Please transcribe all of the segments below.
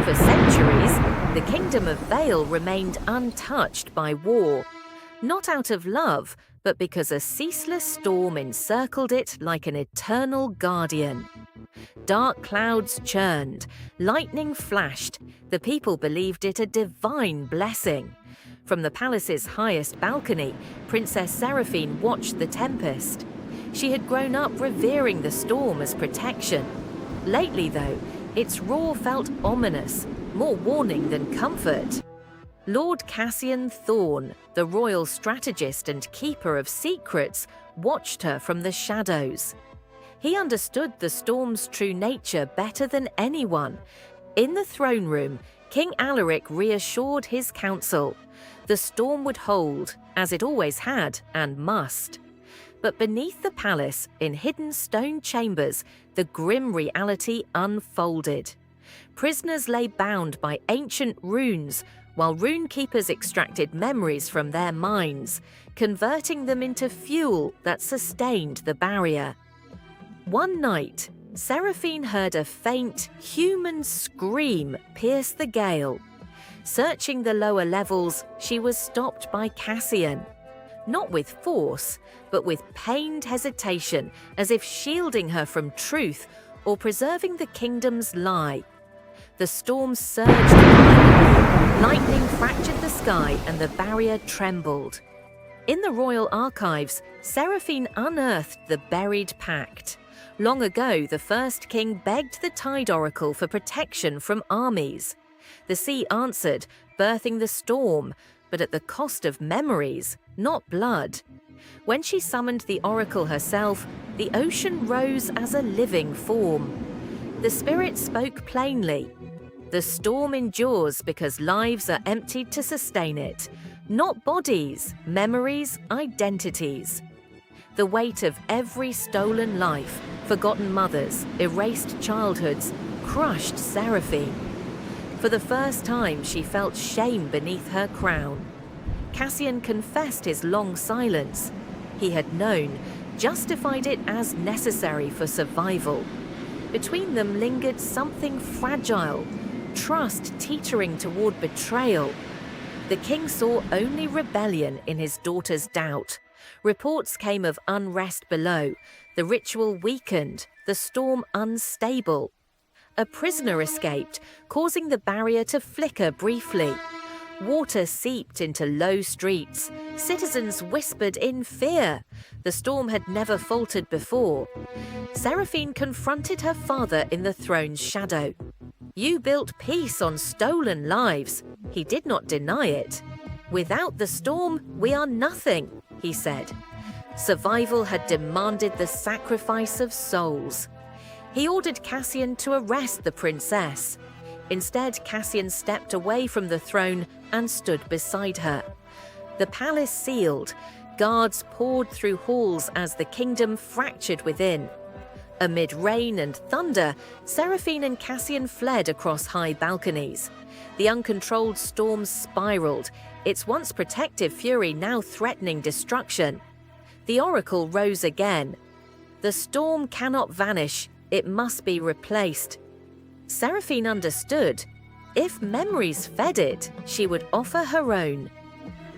For centuries, the kingdom of Vale remained untouched by war, not out of love, but because a ceaseless storm encircled it like an eternal guardian. Dark clouds churned, lightning flashed, the people believed it a divine blessing. From the palace's highest balcony, Princess Seraphine watched the tempest. She had grown up revering the storm as protection. Lately, though, its roar felt ominous, more warning than comfort. Lord Cassian Thorne, the royal strategist and keeper of secrets, watched her from the shadows. He understood the storm's true nature better than anyone. In the throne room, King Alaric reassured his council. The storm would hold, as it always had and must. But beneath the palace, in hidden stone chambers, the grim reality unfolded. Prisoners lay bound by ancient runes, while rune keepers extracted memories from their minds, converting them into fuel that sustained the barrier. One night, Seraphine heard a faint, human scream pierce the gale. Searching the lower levels, she was stopped by Cassian. Not with force, but with pained hesitation, as if shielding her from truth or preserving the kingdom's lie. The storm surged violently, lightning fractured the sky and the barrier trembled. In the royal archives, Seraphine unearthed the buried pact. Long ago, the first king begged the Tide Oracle for protection from armies. The sea answered, birthing the storm, but at the cost of memories, not blood. When she summoned the oracle herself, the ocean rose as a living form. The spirit spoke plainly. The storm endures because lives are emptied to sustain it, not bodies, memories, identities. The weight of every stolen life, forgotten mothers, erased childhoods, crushed Seraphine. For the first time, she felt shame beneath her crown. Cassian confessed his long silence. He had known, justified it as necessary for survival. Between them lingered something fragile, trust teetering toward betrayal. The king saw only rebellion in his daughter's doubt. Reports came of unrest below, the ritual weakened, the storm unstable. A prisoner escaped, causing the barrier to flicker briefly. Water seeped into low streets. Citizens whispered in fear. The storm had never faltered before. Seraphine confronted her father in the throne's shadow. "You built peace on stolen lives." He did not deny it. "Without the storm, we are nothing," he said. Survival had demanded the sacrifice of souls. He ordered Cassian to arrest the princess. Instead, Cassian stepped away from the throne and stood beside her. The palace sealed. Guards poured through halls as the kingdom fractured within. Amid rain and thunder, Seraphine and Cassian fled across high balconies. The uncontrolled storm spiraled, its once protective fury now threatening destruction. The oracle rose again. "The storm cannot vanish, it must be replaced." Seraphine understood. If memories fed it, she would offer her own.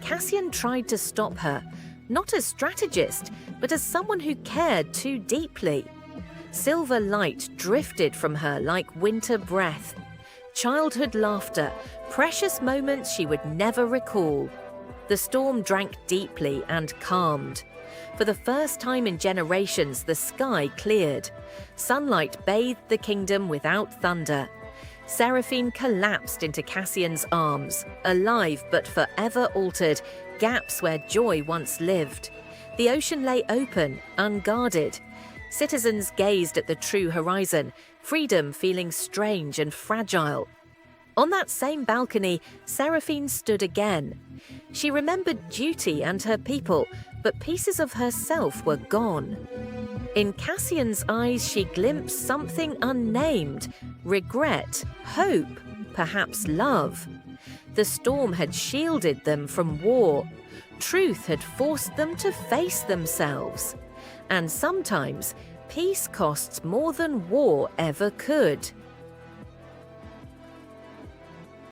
Cassian tried to stop her, not as strategist, but as someone who cared too deeply. Silver light drifted from her like winter breath. Childhood laughter, precious moments she would never recall. The storm drank deeply and calmed. For the first time in generations, the sky cleared. Sunlight bathed the kingdom without thunder. Seraphine collapsed into Cassian's arms, alive but forever altered, gaps where joy once lived. The ocean lay open, unguarded. Citizens gazed at the true horizon, freedom feeling strange and fragile. On that same balcony, Seraphine stood again. She remembered duty and her people, but pieces of herself were gone. In Cassian's eyes, she glimpsed something unnamed: regret, hope, perhaps love. The storm had shielded them from war. Truth had forced them to face themselves. And sometimes, peace costs more than war ever could.